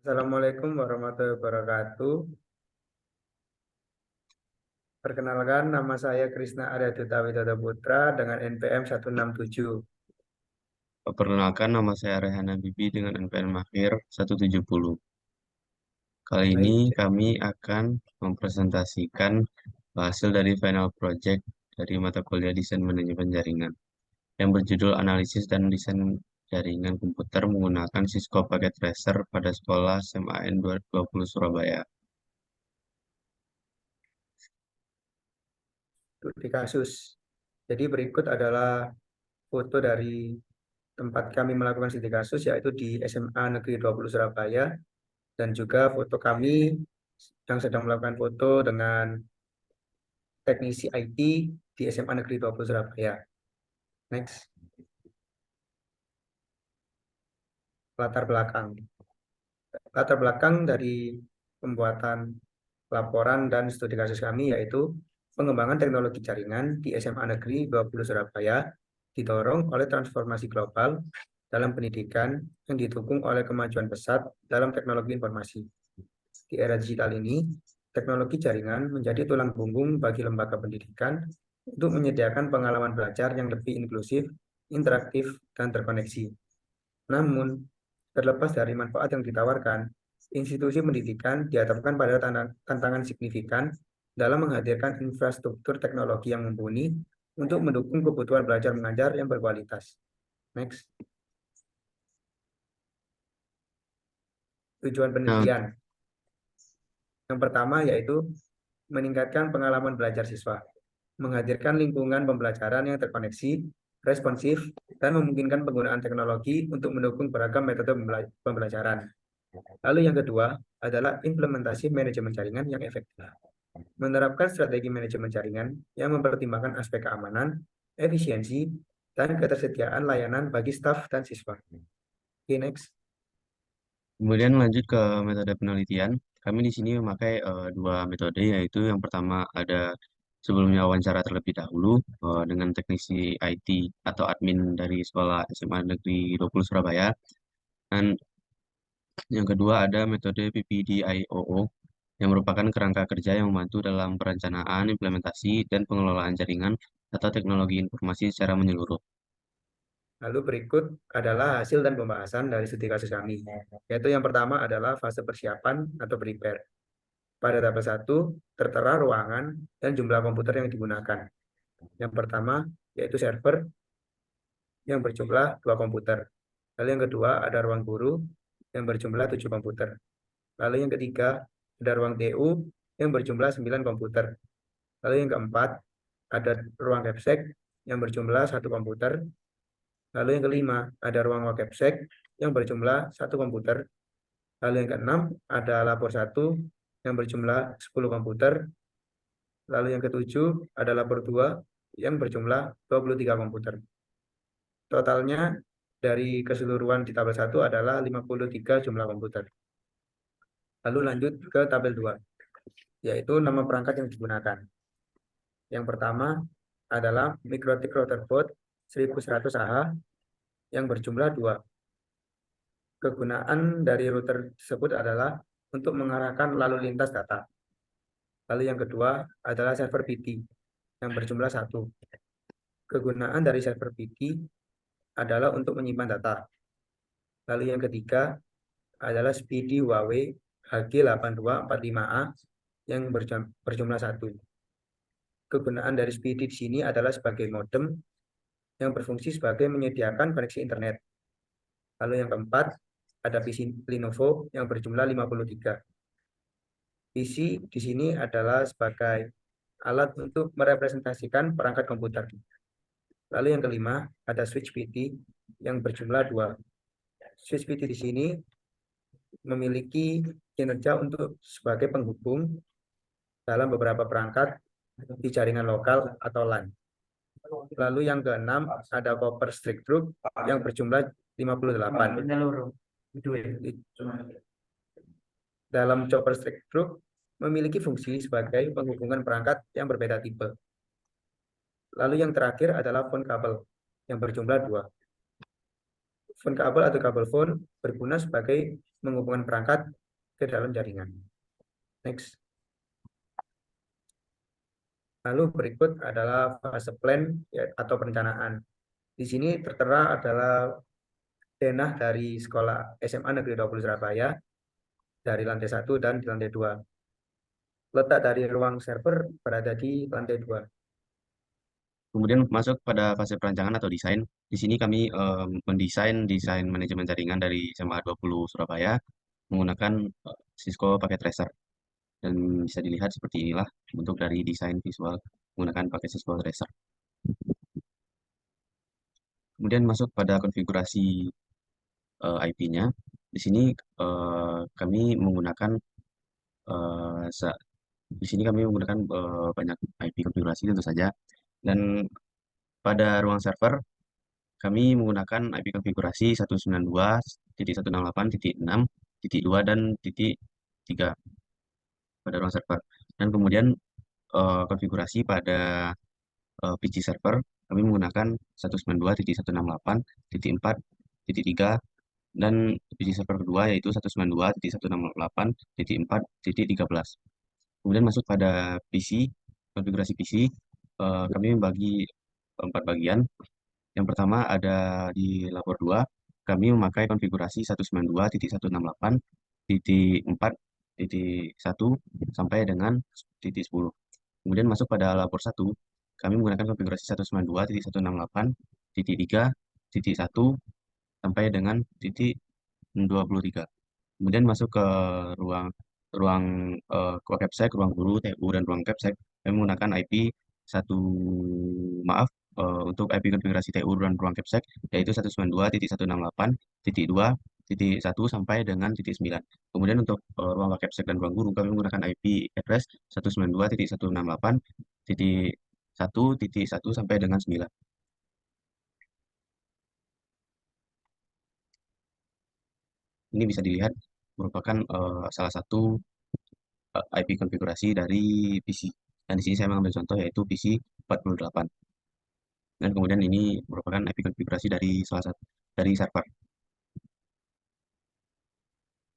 Assalamualaikum warahmatullahi wabarakatuh. Perkenalkan, nama saya Krisna Arya Duta Widodo Putra dengan NPM 167. Perkenalkan, nama saya Rehan Bibi dengan NPM Mahir 170. Kali ini Baik, kami akan mempresentasikan hasil dari final project dari mata kuliah Desain Manajemen Jaringan yang berjudul Analisis dan Desain Jaringan Komputer menggunakan Cisco Packet Tracer pada Sekolah SMAN 20 Surabaya. studi kasus. Jadi berikut adalah foto dari tempat kami melakukan studi kasus, yaitu di SMA Negeri 20 Surabaya, dan juga foto kami yang sedang melakukan foto dengan teknisi IT di SMA Negeri 20 Surabaya. Next, latar belakang. Latar belakang dari pembuatan laporan dan studi kasus kami yaitu pengembangan teknologi jaringan di SMA Negeri 20 Surabaya didorong oleh transformasi global dalam pendidikan yang didukung oleh kemajuan pesat dalam teknologi informasi. Di era digital ini, teknologi jaringan menjadi tulang punggung bagi lembaga pendidikan untuk menyediakan pengalaman belajar yang lebih inklusif, interaktif, dan terkoneksi. Namun, terlepas dari manfaat yang ditawarkan, institusi pendidikan dihadapkan pada tantangan signifikan dalam menghadirkan infrastruktur teknologi yang mumpuni untuk mendukung kebutuhan belajar mengajar yang berkualitas. Next, tujuan Nah, penelitian. Yang pertama yaitu meningkatkan pengalaman belajar siswa, menghadirkan lingkungan pembelajaran yang terkoneksi, responsif, dan memungkinkan penggunaan teknologi untuk mendukung beragam metode pembelajaran. Lalu yang kedua adalah implementasi manajemen jaringan yang efektif. Menerapkan strategi manajemen jaringan yang mempertimbangkan aspek keamanan, efisiensi, dan ketersediaan layanan bagi staf dan siswa. Oke, next. kemudian lanjut ke metode penelitian. Kami di sini memakai dua metode, yaitu yang pertama ada sebelumnya wawancara terlebih dahulu dengan teknisi IT atau admin dari Sekolah SMA Negeri 20 Surabaya. Dan yang kedua ada metode PPDIOO yang merupakan kerangka kerja yang membantu dalam perencanaan, implementasi, dan pengelolaan jaringan atau teknologi informasi secara menyeluruh. Lalu berikut adalah hasil dan pembahasan dari studi kasus kami, yaitu yang pertama adalah fase persiapan atau prepare. Pada tabel 1 tertera ruangan dan jumlah komputer yang digunakan. Yang pertama yaitu server yang berjumlah 2 komputer. Lalu yang kedua ada ruang guru yang berjumlah 7 komputer. Lalu yang ketiga ada ruang TU yang berjumlah 9 komputer. Lalu yang keempat ada ruang capsek yang berjumlah 1 komputer. Lalu yang kelima ada ruang capsek yang berjumlah 1 komputer. Lalu yang keenam ada lapor 1 yang berjumlah 10 komputer. Lalu yang ketujuh ada lapor 2 yang berjumlah 23 komputer. Totalnya dari keseluruhan di tabel 1 adalah 53 jumlah komputer. Lalu lanjut ke tabel 2, yaitu nama perangkat yang digunakan. Yang pertama adalah MikroTik Routerboard 1100 AH yang berjumlah 2. Kegunaan dari router tersebut adalah untuk mengarahkan lalu lintas data. Lalu yang kedua adalah server PT yang berjumlah 1. Kegunaan dari server PT adalah untuk menyimpan data. Lalu yang ketiga adalah Speedy Huawei HG8245A yang berjumlah 1. Kegunaan dari Speedy di sini adalah sebagai modem yang berfungsi sebagai menyediakan koneksi internet. Lalu yang keempat ada PC Lenovo yang berjumlah 53. PC di sini adalah sebagai alat untuk merepresentasikan perangkat komputer. Lalu yang kelima ada switch PT yang berjumlah 2. Switch PT di sini memiliki kinerja untuk sebagai penghubung dalam beberapa perangkat di jaringan lokal atau LAN. Lalu yang keenam ada copper strict group yang berjumlah 58. Dalam copper strict group memiliki fungsi sebagai penghubungan perangkat yang berbeda tipe. Lalu yang terakhir adalah phone kabel yang berjumlah 2. phone kabel atau kabel phone berguna sebagai menghubungkan perangkat ke dalam jaringan. Next. Lalu berikut adalah fase plan ya, atau perencanaan. Di sini tertera adalah denah dari sekolah SMA Negeri 20 Surabaya dari lantai 1 dan di lantai 2. Letak dari ruang server berada di lantai 2. Kemudian masuk pada fase perancangan atau desain. Di sini kami mendesain desain manajemen jaringan dari SMA 20 Surabaya menggunakan Cisco paket tracer. Dan bisa dilihat seperti inilah bentuk dari desain visual menggunakan paket Cisco tracer. Kemudian masuk pada konfigurasi IP-nya. Di sini kami menggunakan eh, sa- di sini kami menggunakan banyak IP konfigurasi tentu saja. Dan pada ruang server kami menggunakan IP konfigurasi 192.168.6.2 dan titik 3 pada ruang server. Dan kemudian konfigurasi pada PC server kami menggunakan 192.168.4.3 dan PC server kedua yaitu 192.168.4.13. Kemudian masuk pada PC, konfigurasi PC, kami membagi 4 bagian. Yang pertama ada di lapor 2, kami memakai konfigurasi 192.168.4.1 sampai dengan titik 10. Kemudian masuk pada lapor 1, kami menggunakan konfigurasi 192.168.3.1 sampai dengan titik 23. Kemudian masuk ke ruang ruang capsec, ruang guru, TU, dan ruang capsec. Kami menggunakan IP satu maaf untuk IP konfigurasi TU dan ruang capsec yaitu 192.168.2.1 sampai dengan titik 9. Kemudian untuk ruang capsec dan ruang guru kami menggunakan IP address 192.168.1.1 sampai dengan 9. Ini bisa dilihat merupakan salah satu IP konfigurasi dari PC. Dan di sini saya mengambil contoh yaitu PC 48. Dan kemudian ini merupakan IP konfigurasi dari salah satu dari server.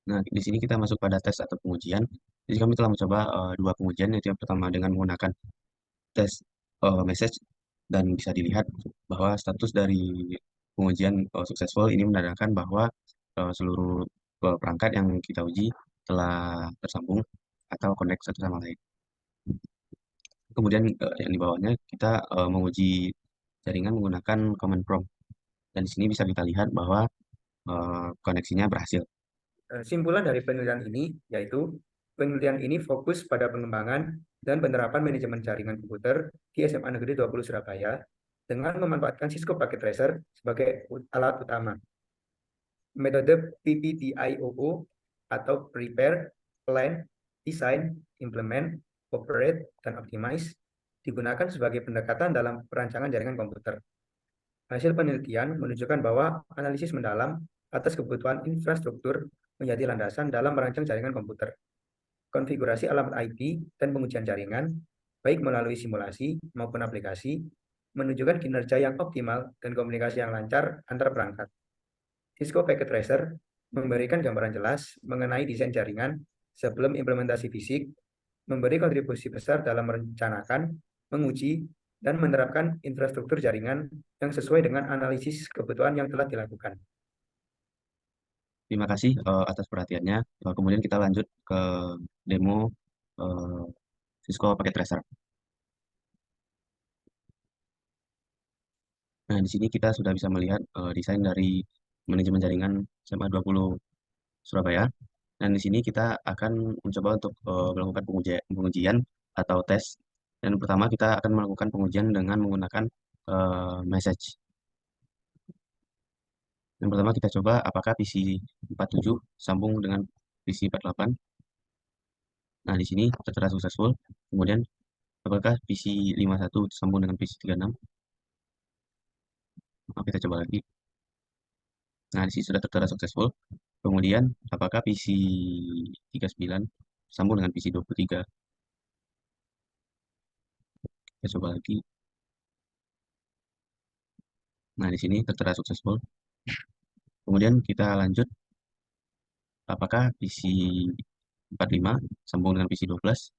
Nah, di sini kita masuk pada tes atau pengujian. Jadi kami telah mencoba dua pengujian, yaitu yang pertama dengan menggunakan tes message dan bisa dilihat bahwa status dari pengujian successful ini menandakan bahwa seluruh perangkat yang kita uji telah tersambung atau connect satu sama lain. Kemudian yang di bawahnya kita menguji jaringan menggunakan command prompt. Dan di sini bisa kita lihat bahwa koneksinya berhasil. Simpulan dari penelitian ini yaitu penelitian ini fokus pada pengembangan dan penerapan manajemen jaringan komputer di SMA Negeri 20 Surabaya dengan memanfaatkan Cisco Packet Tracer sebagai alat utama. Metode PPTIOO atau Prepare, Plan, Design, Implement, Operate, dan Optimize digunakan sebagai pendekatan dalam perancangan jaringan komputer. Hasil penelitian menunjukkan bahwa analisis mendalam atas kebutuhan infrastruktur menjadi landasan dalam merancang jaringan komputer. Konfigurasi alamat IP dan pengujian jaringan, baik melalui simulasi maupun aplikasi, menunjukkan kinerja yang optimal dan komunikasi yang lancar antar perangkat. Cisco Packet Tracer memberikan gambaran jelas mengenai desain jaringan sebelum implementasi fisik, memberi kontribusi besar dalam merencanakan, menguji, dan menerapkan infrastruktur jaringan yang sesuai dengan analisis kebutuhan yang telah dilakukan. Terima kasih atas perhatiannya. Kemudian kita lanjut ke demo uh, Cisco pakai tracer. Nah, di sini kita sudah bisa melihat desain dari manajemen jaringan SMA 20 Surabaya. Dan di sini kita akan mencoba untuk melakukan pengujian atau tes. Dan pertama kita akan melakukan pengujian dengan menggunakan message. Yang pertama kita coba apakah PC 47 sambung dengan PC 48. Nah, di sini tertera successful. Kemudian apakah PC 51 sambung dengan PC 36? Nah, kita coba lagi. Nah, di sini sudah tertera successful. Kemudian apakah PC 39 sambung dengan PC 23? Kita coba lagi. Nah, di sini tertera successful. Kemudian kita lanjut, apakah PC 45 sambung dengan PC 12?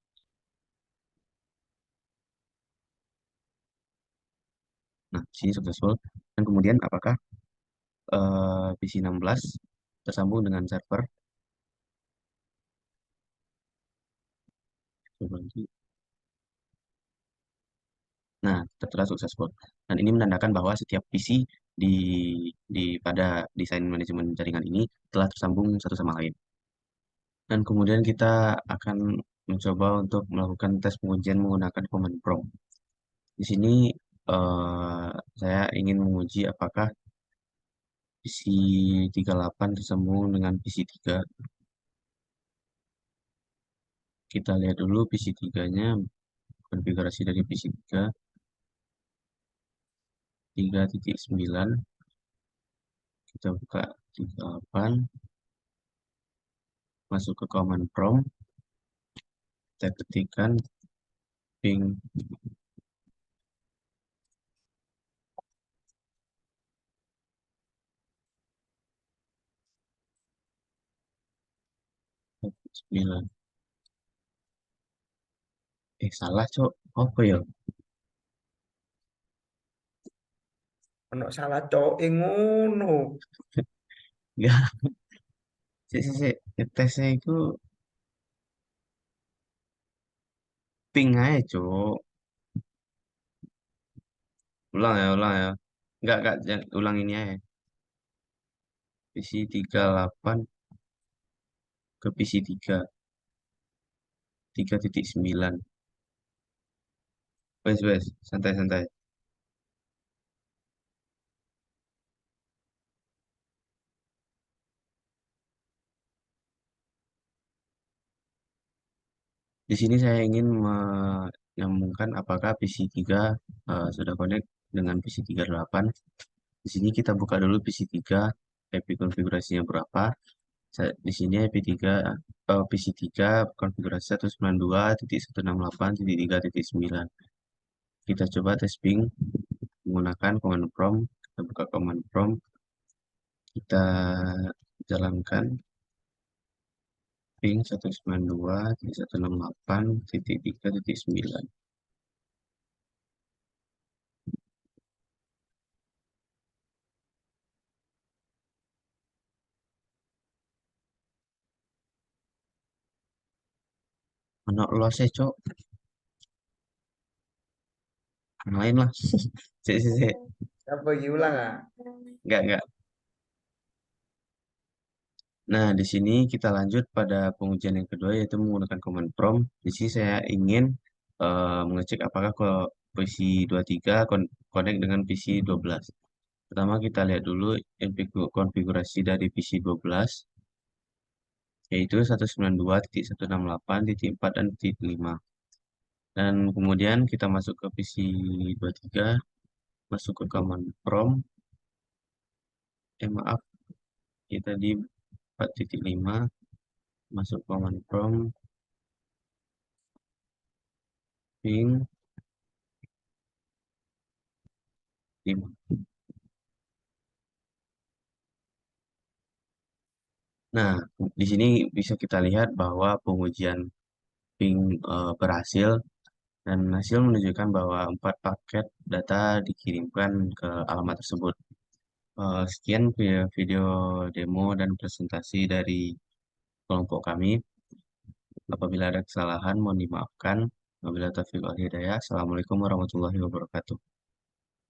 Nah, di sini successful. Dan kemudian apakah PC 16 tersambung dengan server? Coba lagi. Nah, tertera successful. Dan ini menandakan bahwa setiap PC di pada desain manajemen jaringan ini telah tersambung satu sama lain. Dan kemudian kita akan mencoba untuk melakukan tes pengujian menggunakan command prompt. Di sini eh, saya ingin menguji apakah PC 38 tersambung dengan PC 3. Kita lihat dulu PC 3-nya, konfigurasi dari PC 3, 3.9. Kita buka 38, masuk ke command prompt, kita ketikkan ping 9. Salah, Cok. Apa ya? Ono salah cowok ngono. Enggak, sih. Tesnya itu ping aja, Cok. Ulang ya. Enggak, jangan ulang ini aja. PC 38 ke PC 3, 3.9. Wes, santai-santai. Di sini saya ingin menyambungkan apakah PC 3 sudah connect dengan PC 38. Di sini kita buka dulu PC 3, IP konfigurasinya berapa. Di sini IP3, PC 3 konfigurasi 192.168.3.9. Kita coba tes ping menggunakan command prompt. Kita buka command prompt, kita jalankan ping 192.168.3.9. Mana los ya, Cok? Yang lain lah. Cek. Apa ulang ah? Enggak. Nah, di sini kita lanjut pada pengujian yang kedua, yaitu menggunakan command prompt. Di sini saya ingin mengecek apakah ke PC 23 connect dengan PC 12. Pertama kita lihat dulu konfigurasi dari PC 12, yaitu 192.168.4 dan titik 5. Dan kemudian kita masuk ke PC 23, masuk ke command prompt. Maaf, kita di 4.5, masuk command prompt, ping 5. Nah, di sini bisa kita lihat bahwa pengujian ping berhasil dan hasil menunjukkan bahwa 4 paket data dikirimkan ke alamat tersebut. Sekian video demo dan presentasi dari kelompok kami. Apabila ada kesalahan, mohon dimaafkan. Wabillahi taufiq wal hidayah. Assalamualaikum warahmatullahi wabarakatuh.